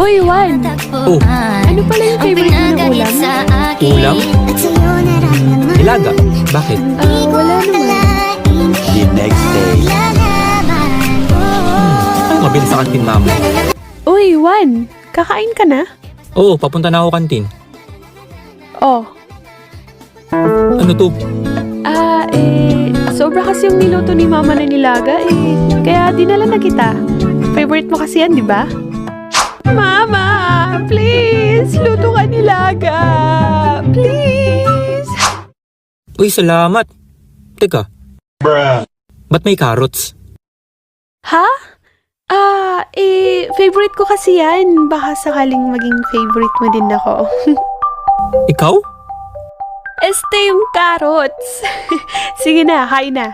Uy, Juan! Oh, Ano pala yung favorite mo na ulam? ulam? Ilaga. Bakit? Wala naman. The next day. Ay, mabilis sa kantin, mama. Uy, Juan! Kakain ka na? Oo, papunta na ako kantin. Oh. Ano to? Sobra kasi yung niluto ni Mama na nilaga kaya dinala na kita. Favorite mo kasi yan, di ba? Mama! Please! Luto ka nilaga! Please! Uy, salamat. Teka. Ba't may carrots? Ha? Favorite ko kasi yan. Baka sakaling maging favorite mo din ako. Ikaw? Yung carrots. Sige na, kain na.